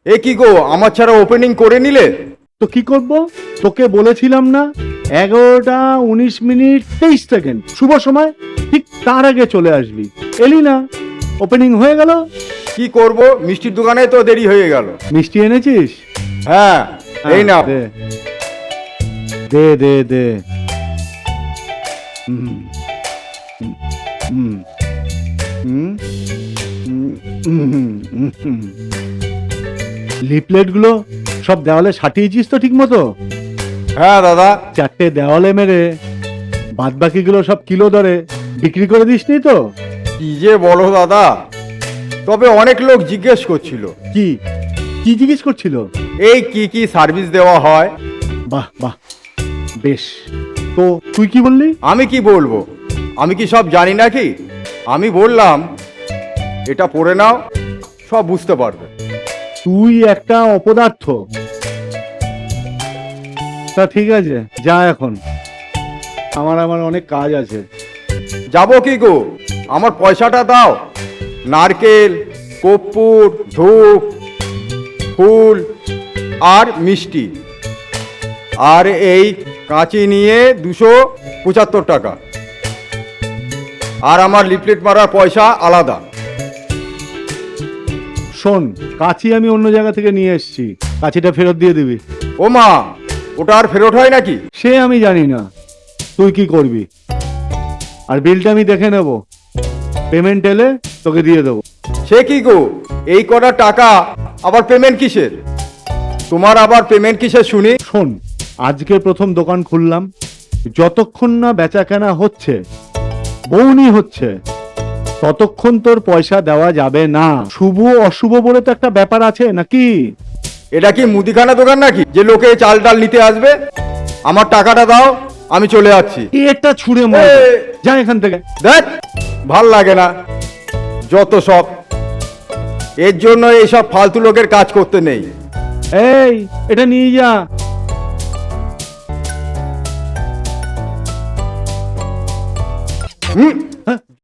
এ কি গো, আমার ছাড়া ওপেনিং করে নিলে? তো কি করব, তোকে বলেছিলাম না 11:19:23 শুভ সময়, ঠিক তার আগে চলে আসবি, এলি না, ওপেনিং হয়ে গেল। কি করব, মিষ্টির দোকানে তো দেরি হয়ে গেল। মিষ্টি এনেছিস? হ্যাঁ, এই না। দে দে দে দে। হুম হুম হুম লিফলেট গুলো সব দেওয়ালে সাটিয়েছিস তো ঠিক মতো? হ্যাঁ দাদা। 4টে দেওয়ালে মেরে বাদ বাকিগুলো সব কিলো দরে বিক্রি করে দিসনি তো? কি যে বলো দাদা, তবে অনেক লোক জিজ্ঞেস করছিল কি কি জিজ্ঞেস করছিল? এই কি কি সার্ভিস দেওয়া হয়। বাহ বাহ, বেশ। তো তুই কি বললি? আমি কি বলবো, আমি কি সব জানি নাকি? আমি বললাম এটা পড়ে নাও, সব বুঝতে পারবে। তুই একটা অপদার্থ। তা ঠিক আছে, যা এখন, আমার অনেক কাজ আছে। যাবো কি গো, আমার পয়সাটা দাও। নারকেল, কর্পূর, ধূপ, ফুল আর মিষ্টি, আর এই কাঁচি নিয়ে 275 টাকা, আর আমার লিফলেট মারার পয়সা আলাদা। শোন, কাঁচি আমি অন্য জায়গা থেকে নিয়ে এসেছি, কাঁচিটা ফেরত দিয়ে দিবি। ও মা, ওটা আর ফেরত হয় নাকি? সে আমি জানি না, তুই কি করবি। আর বিলটা আমি দেখে নেব, পেমেন্ট এলে তোকে দিয়ে দেবো। সে কি গো, এই কটা টাকা আবার পেমেন্ট কিসের? তোমার আবার পেমেন্ট কিসের শুনি? শোন, আজকে প্রথম দোকান খুললাম, যতক্ষণ না বেচা কেনা হচ্ছে, বউনি হচ্ছে, ততক্ষণ তোর পয়সা দেওয়া যাবে না। শুভ অশুভ বলে তো একটা ব্যাপার আছে নাকি? এটা কি মুদিখানা দোকান নাকি যে লোকে চাল ডাল নিতে আসবে? আমার টাকাটা দাও, আমি চলে যাচ্ছি। এটা ছুঁড়ে মার, যা এখান থেকে। দেখ, ভাল লাগে না যত সব। এর জন্য এইসব ফালতু লোকের কাজ করতে নেই। এই, এটা নিয়ে যা। হুম।